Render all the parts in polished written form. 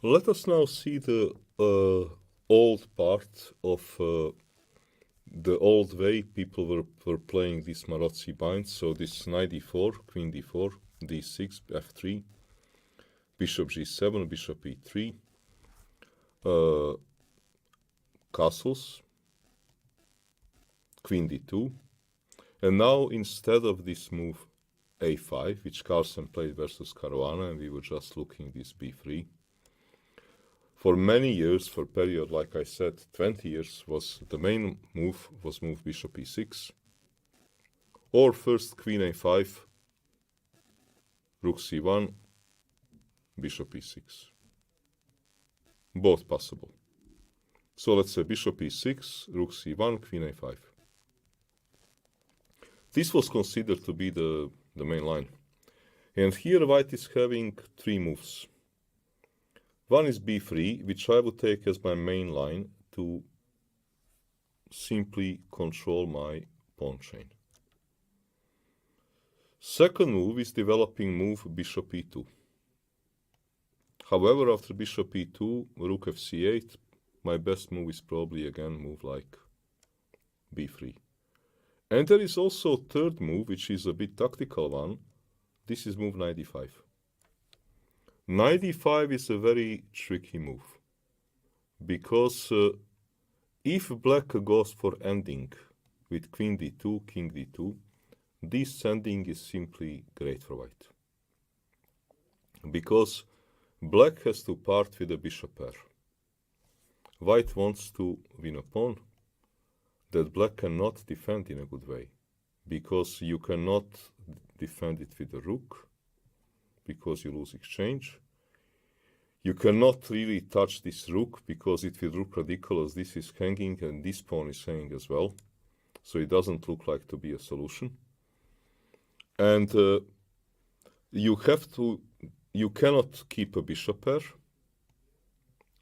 Let us now see the old part of the old way people were playing these maroци binds. So this knight d4, queen d4, d6, f3, bishop g7, bishop e3, castles, queen d2. And now instead of this move a5, which Carlsen played versus Caruana, and we were just looking this b3, for many years, for a period, like I said, 20 years, was the main move was move bishop e6, or first queen a5, rook c1, bishop e6. Both possible. So let's say bishop e6, rook c1, queen a5. This was considered to be the main line. And here white is having three moves. One is b3, which I would take as my main line to simply control my pawn chain. Second move is developing move bishop e2. However, after bishop e2, rook fc8, my best move is probably again move like b3. And there is also a third move, which is a bit tactical one. This is move knight d5. Knight d5 is a very tricky move, because if black goes for ending with queen d2, king d2, this ending is simply great for white. Because black has to part with a bishop pair. White wants to win a pawn that black cannot defend in a good way, because you cannot defend it with a rook, because you lose exchange. You cannot really touch this rook, because it will look ridiculous. This is hanging and this pawn is hanging as well. So it doesn't look like to be a solution. And you cannot keep a bishop pair.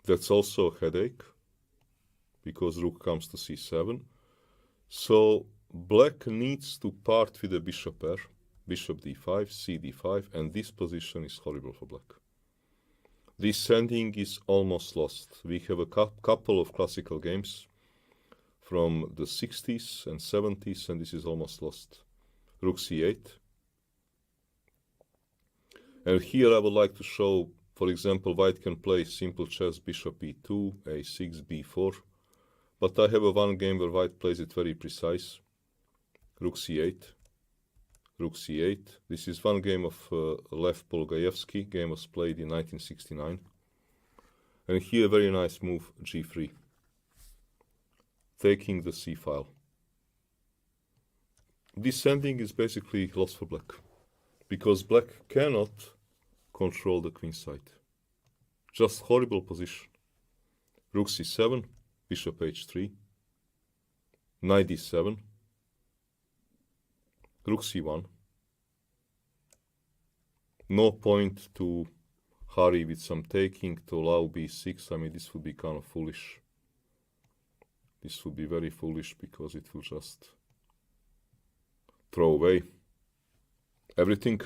That's also a headache, because rook comes to c7. So black needs to part with a bishop pair. Bishop d5, c d5, and this position is horrible for black. This ending is almost lost. We have a couple of classical games from the 60s and 70s, and this is almost lost. Rook c8. And here I would like to show, for example, white can play simple chess, bishop e2, a6, b4. But I have one game where white plays it very precise. Rook c8. Rook c8. This is one game of Lev Polgaevsky. Game was played in 1969. And here, very nice move, g3. Taking the c file. This ending is basically lost for black, because black cannot control the queen side. Just horrible position. Rook c7, bishop h3, knight d7, rook c1. No point to hurry with some taking to allow b6. I mean, this would be kind of foolish. This would be very foolish, because it will just throw away everything.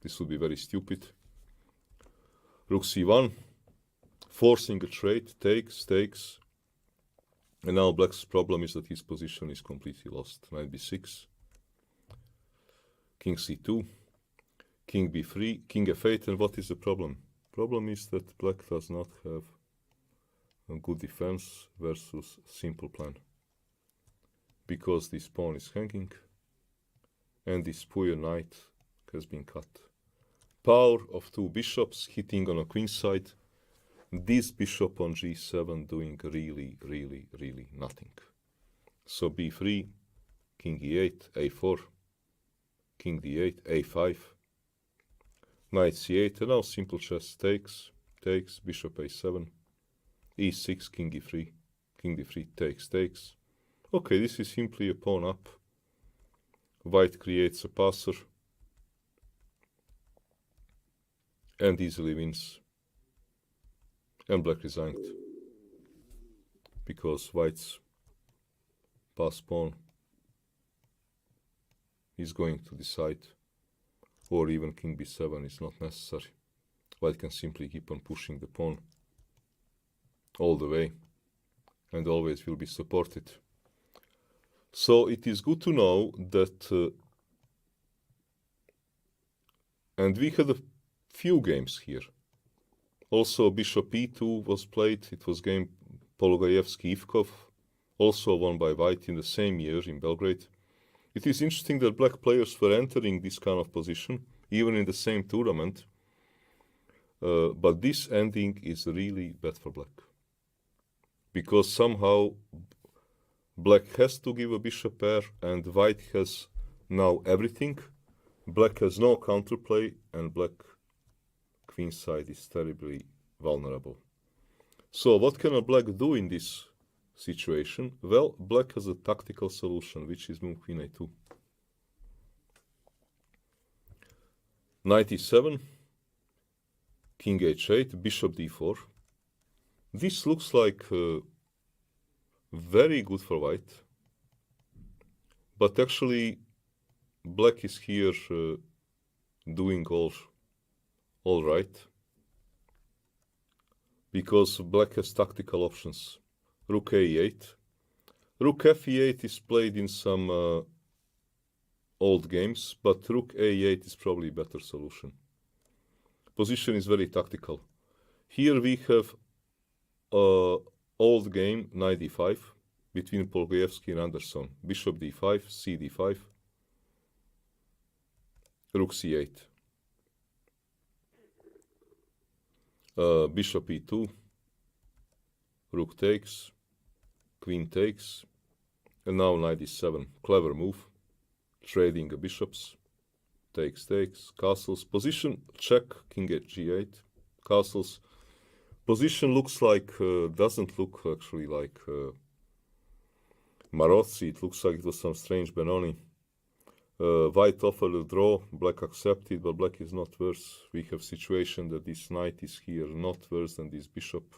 This would be very stupid. Rook c1, forcing a trade, takes. And now black's problem is that his position is completely lost. Knight b6, king c2, king b3, king f8. And what is the problem? Problem is that black does not have a good defense versus simple plan, because this pawn is hanging and this poor knight has been cut. Power of two bishops hitting on a queen side. This bishop on g7 doing really nothing. So b3, king e8, a4, king d8, a5, knight c8, and now simple chess takes, bishop a7, e6, king e3, king d3, takes. Okay, this is simply a pawn up. White creates a passer and easily wins. And black resigned, because white's pass pawn is going to decide, or even king b7 is not necessary. White can simply keep on pushing the pawn all the way and always will be supported. So it is good to know that, and we had a few games here. Also bishop e2 was played. It was game Polugajevsky-Ivkov, also won by white in the same year in Belgrade. It is interesting that black players were entering this kind of position, even in the same tournament. But this ending is really bad for black. Because somehow black has to give a bishop pair and white has now everything. Black has no counterplay and black queen side is terribly vulnerable. So what can a black do in this situation? Well, black has a tactical solution, which is move queen a2. Knight e7, king h8, bishop d4. This looks like very good for white, but actually black is here doing all right, because black has tactical options. Rook a8. Rook fe8 is played in some old games, but rook a8 is probably a better solution. Position is very tactical. Here we have old game knight d5 between Polugajevsky and Anderson. Bishop d5, c d5, rook c8. Bishop e2, rook takes, queen takes, and now knight e7. Clever move, trading the bishops, takes, castles, position, check, king at g8, castles. Position looks like, doesn't look actually like maroци, it looks like it was some strange Benoni. White offered a draw, black accepted, but black is not worse. We have situation that this knight is here not worse than this bishop.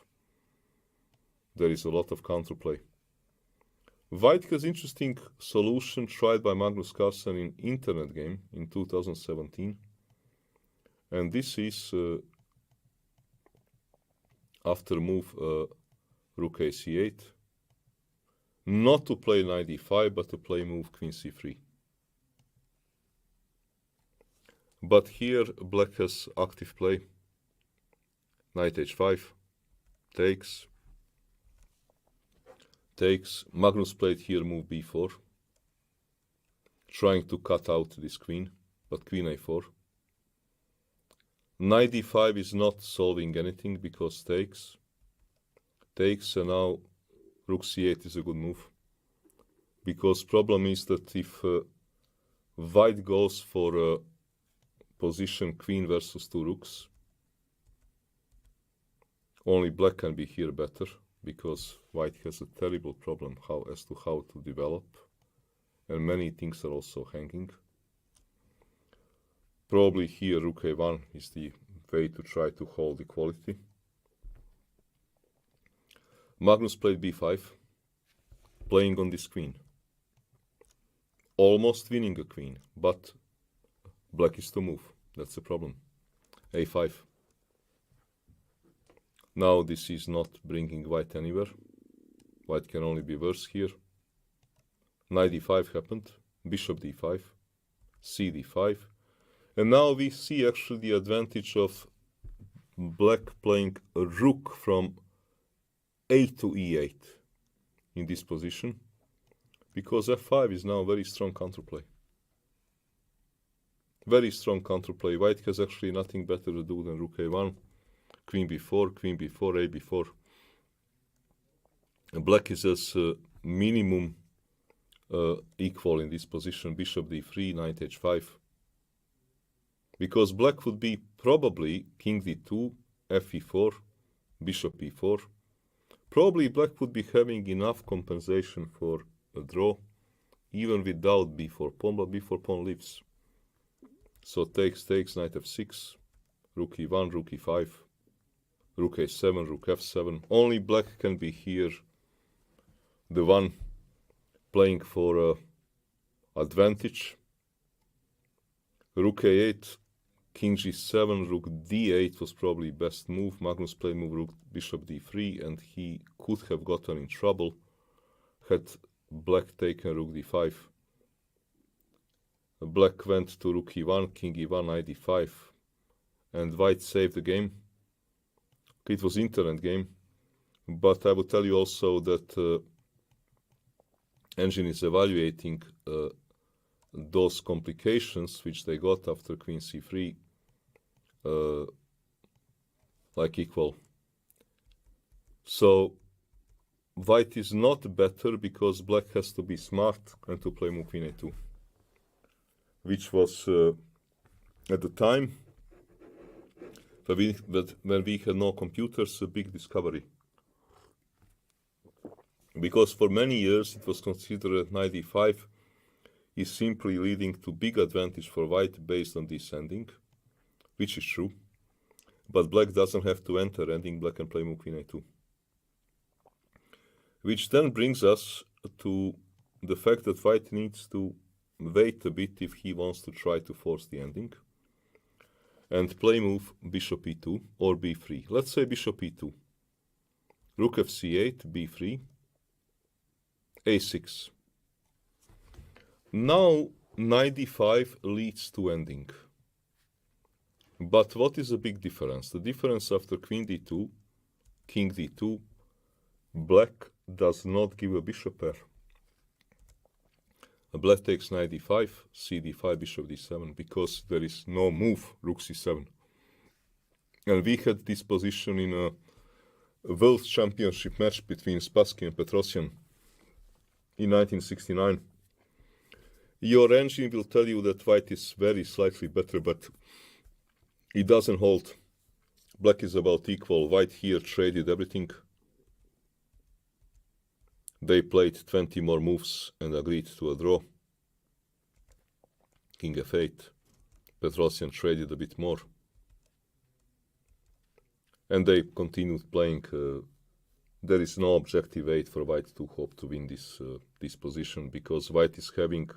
There is a lot of counterplay. White has interesting solution tried by Magnus Carlsen in internet game in 2017. And this is after move rook a c8. Not to play knight d5, but to play move queen c3. But here black has active play. Knight h5, takes. Magnus played here move b4, trying to cut out this queen, but queen a4. Knight d5 is not solving anything because takes, and now rook c8 is a good move. Because problem is that if white goes for position queen versus two rooks, only black can be here better, because white has a terrible problem as to how to develop, and many things are also hanging. Probably here rook a1 is the way to try to hold equality. Magnus played b5, playing on this queen, almost winning a queen, but black is to move. That's the problem. a5. Now this is not bringing white anywhere. White can only be worse here. Knight d5 happened. Bishop d5. C d5. And now we see actually the advantage of black playing a rook from a to e8 in this position, because f5 is now very strong counterplay. Very strong counterplay. White has actually nothing better to do than rook a1, queen b4, a b4. And black is as minimum equal in this position. Bishop d3, knight h5. Because black would be probably king d2, fe4, bishop e4. Probably black would be having enough compensation for a draw, even without b4 pawn, but b4 pawn leaves. So takes, knight f6, rook e1, rook e5, rook a7, rook f7. Only black can be here the one playing for advantage. Rook a8 king g7, rook d8 was probably best move. Magnus played move rook bishop d3, and he could have gotten in trouble had black taken rook d5. Black went to rook e1, king e1, knight d5, and white saved the game. It was internet game, but I will tell you also that engine is evaluating those complications which they got after queen c3 like equal. So white is not better because black has to be smart and to play move queen a2, which was at the time when we had no computers, a big discovery. Because for many years it was considered that knight d5 is simply leading to big advantage for white based on descending, which is true, but black doesn't have to enter, ending black can play move queen a2. Which then brings us to the fact that white needs to wait a bit if he wants to try to force the ending, and play move bishop e2 or b3. Let's say bishop e2, rook fc8, b3, a6. Now knight d5 leads to ending. But what is the big difference? The difference after queen d2, king d2, black does not give a bishop pair. Black takes knight d5, c d5, bishop d7, because there is no move, rook c7. And we had this position in a world championship match between Spassky and Petrosyan in 1969. Your engine will tell you that white is very slightly better, but it doesn't hold. Black is about equal. White here traded everything. They played 20 more moves and agreed to a draw. King f8. Petrosyan traded a bit more. And they continued playing. There is no objective weight for white to hope to win this position, because white is having,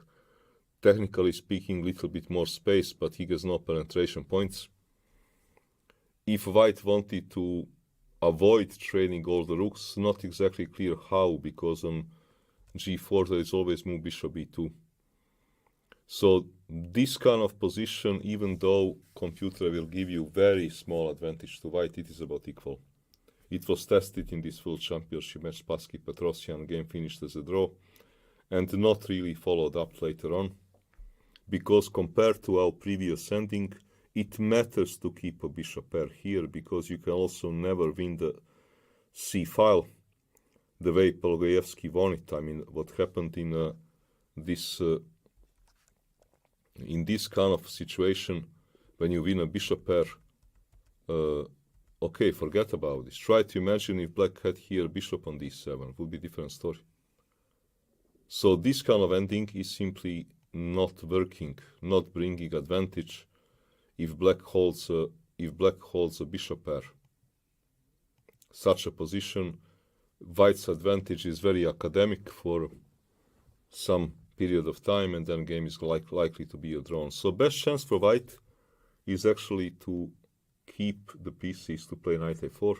technically speaking, a little bit more space, but he has no penetration points. If white wanted to avoid trading all the rooks, not exactly clear how, because on g4 there is always move bishop b2. So this kind of position, even though computer will give you very small advantage to white, it is about equal. It was tested in this World Championship match, Spassky Petrosyan, game finished as a draw, and not really followed up later on, because compared to our previous ending, it matters to keep a bishop pair here, because you can also never win the c file the way Polgoyevsky won it. I mean, what happened in this kind of situation, when you win a bishop pair, okay, forget about this. Try to imagine if black had here bishop on d7, it would be a different story. So this kind of ending is simply not working, not bringing advantage if black holds a bishop pair. Such a position, white's advantage is very academic for some period of time, and then game is likely to be a draw. So best chance for white is actually to keep the pieces to play knight a4,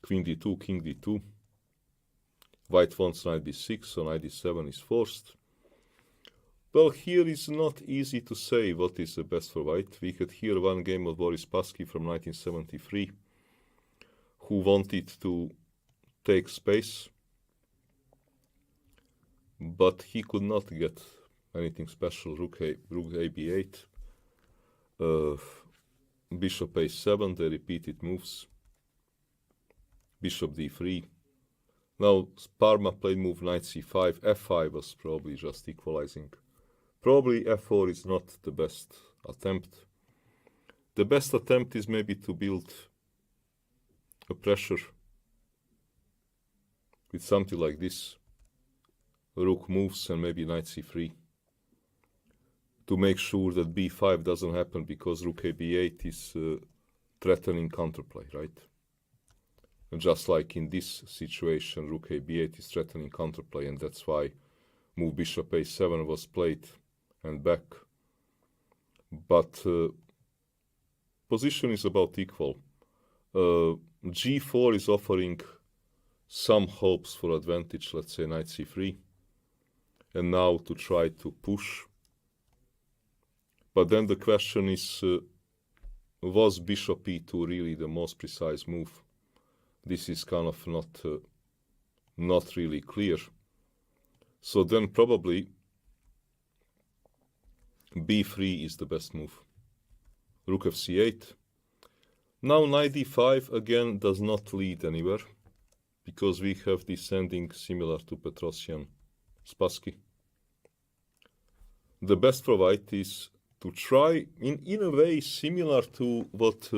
queen d2, king d2. White wants knight b6, so knight d7 is forced. Well, here is not easy to say what is the best for white. We had here one game of Boris Spassky from 1973, who wanted to take space, but he could not get anything special. Rook a b8, bishop a7, they repeated moves, bishop d3. Now Parma played move knight c5, f5 was probably just equalizing. Probably f4 is not the best attempt. The best attempt is maybe to build a pressure with something like this. Rook moves and maybe knight c3 to make sure that b5 doesn't happen, because rook a b8 is threatening counterplay, right? And just like in this situation, rook a b8 is threatening counterplay, and that's why move bishop a7 was played and back. but position is about equal. G4 is offering some hopes for advantage, let's say knight c3, and now to try to push. But then the question is, was bishop e2 really the most precise move? This is kind of not really clear. So then probably b3 is the best move. Rook fc8. Now knight d5 again does not lead anywhere, because we have this ending similar to Petrosian Spassky. The best for white is to try, in a way similar to what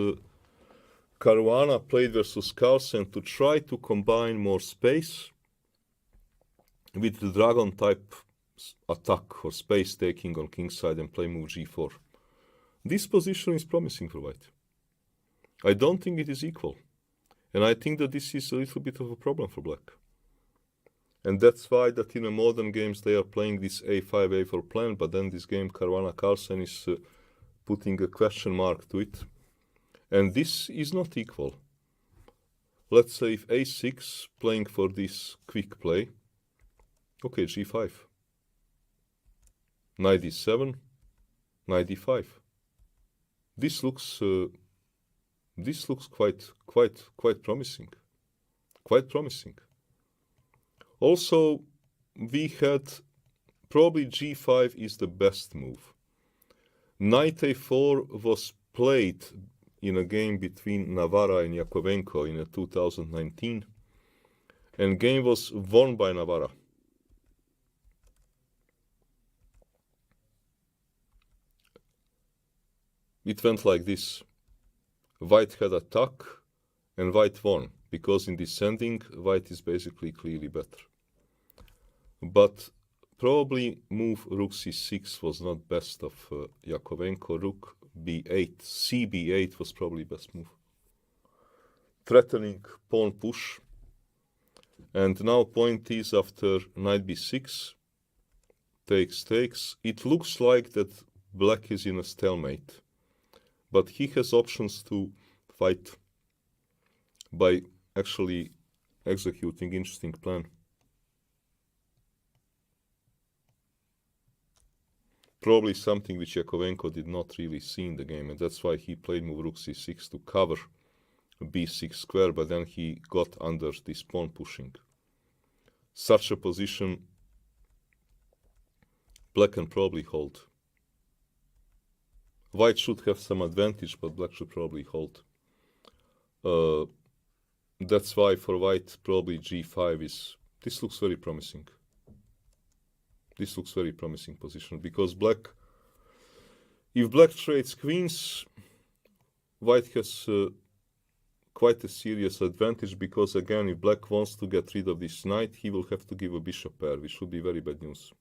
Caruana played versus Carlsen, to try to combine more space with the dragon type attack or space taking on kingside and play move g4. This position is promising for white. I don't think it is equal. And I think that this is a little bit of a problem for black. And that's why that in the modern games they are playing this a5, a4 plan, but then this game Caruana Carlsen is putting a question mark to it. And this is not equal. Let's say if a6 playing for this quick play, okay, g5. Knight d7, knight d5. This looks quite promising. Quite promising. Also, we had probably g5 is the best move. Knight a4 was played in a game between Navarra and Yakovenko in 2019, and game was won by Navarra. It went like this. White had attack and white won, because in descending, white is basically clearly better. But probably move rook c6 was not best of Yakovenko. Rook b8, cb8 was probably best move. Threatening pawn push. And now point is after knight b6, takes, it looks like that black is in a stalemate. But he has options to fight by actually executing interesting plan. Probably something which Yakovenko did not really see in the game, and that's why he played move rook c6 to cover b6 square, but then he got under this pawn pushing. Such a position black can probably hold. White should have some advantage, but black should probably hold. That's why for white probably g5 is, this looks very promising. This looks very promising position, because if black trades queens, white has quite a serious advantage, because again, if black wants to get rid of this knight, he will have to give a bishop pair, which should be very bad news.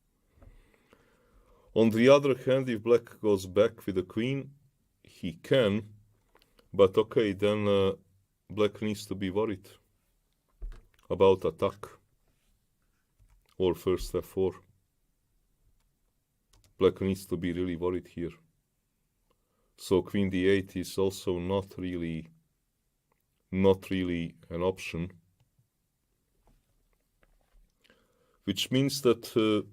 On the other hand, if black goes back with the queen, he can, but okay, then black needs to be worried about attack or first f4. Black needs to be really worried here. So queen d8 is also not really an option, which means that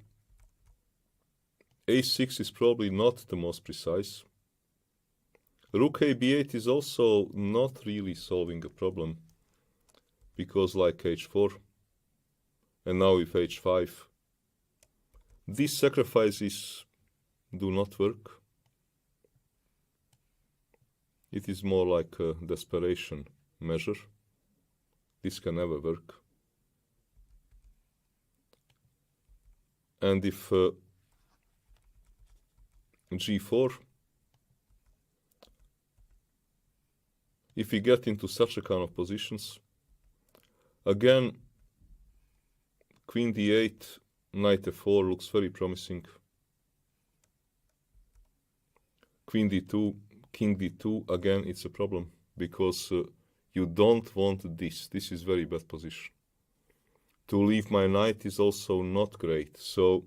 a6 is probably not the most precise. Rook a b8 is also not really solving a problem, because like h4, and now with h5, these sacrifices do not work. It is more like a desperation measure. This can never work. And if g4, if we get into such a kind of positions, again, queen d8, knight f4 looks very promising. Queen d2, king d2, again, it's a problem, because you don't want this. This is very bad position. To leave my knight is also not great. So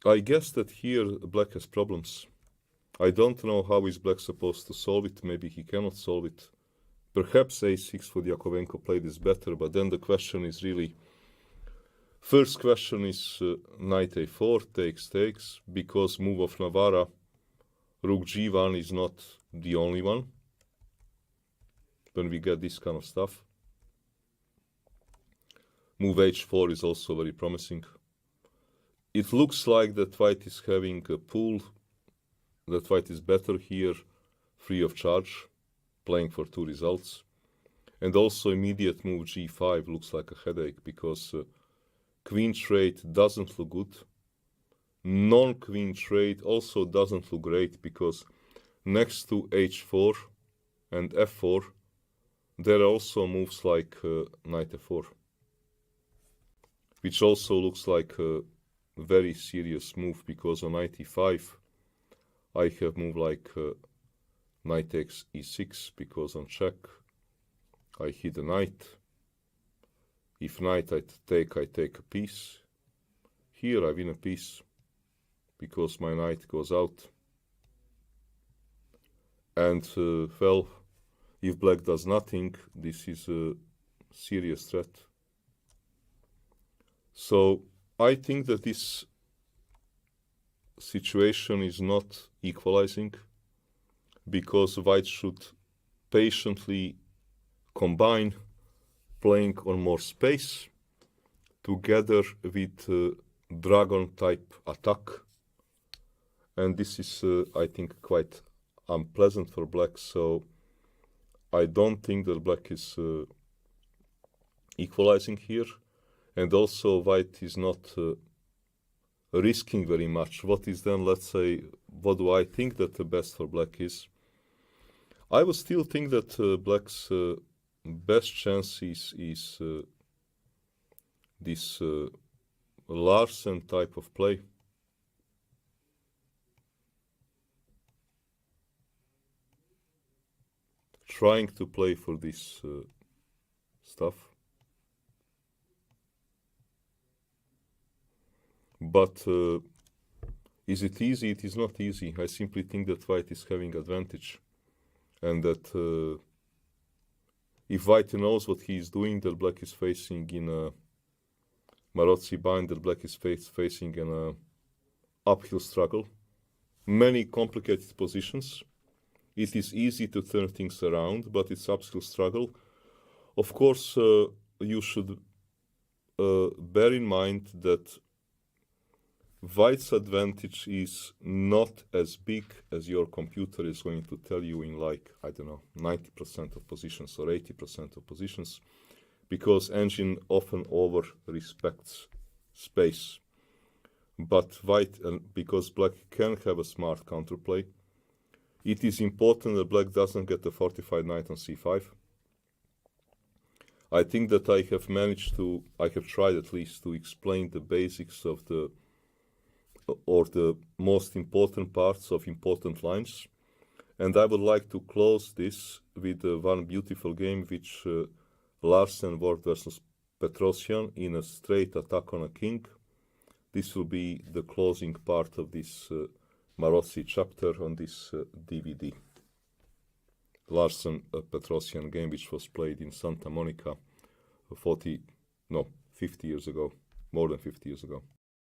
I guess that here black has problems. I don't know how is black supposed to solve it. Maybe he cannot solve it. Perhaps a6 for Yakovenko played is better, but then the question is really, first question is knight a4, takes, because move of Navarra, rook g1 is not the only one when we get this kind of stuff. Move h4 is also very promising. It looks like that white is having a pull, that white is better here, free of charge, playing for two results. And also immediate move g5 looks like a headache, because queen trade doesn't look good. Non-queen trade also doesn't look great, because next to h4 and f4, there are also moves like knight f4, which also looks like a very serious move, because on knight e5, I have move like knight takes e6, because on check, I hit a knight. If knight I take a piece. Here I win a piece, because my knight goes out. And, well, if black does nothing, this is a serious threat. So I think that this situation is not equalizing, because white should patiently combine playing on more space together with dragon type attack. And this is, I think, quite unpleasant for black. So I don't think that black is equalizing here. And also white is not risking very much. What is then, let's say, what do I think that the best for black is? I would still think that black's best chance is this Larsen type of play. Trying to play for this stuff. But is it easy? It is not easy. I simply think that white is having advantage. And that if white knows what he is doing, that black is facing in a maroци bind, that black is facing in a uphill struggle. Many complicated positions. It is easy to turn things around, but it's uphill struggle. Of course, you should bear in mind that white's advantage is not as big as your computer is going to tell you in, like, I don't know, 90% of positions or 80% of positions, because engine often over respects space. But white, because black can have a smart counterplay, it is important that black doesn't get a fortified knight on c5. I think that I have tried at least to explain the basics of the most important parts of important lines. And I would like to close this with one beautiful game which Larsen worked versus Petrosian in a straight attack on a king. This will be the closing part of this maroци chapter on this DVD. Larsen Petrosian game which was played in Santa Monica 50 years ago, more than 50 years ago.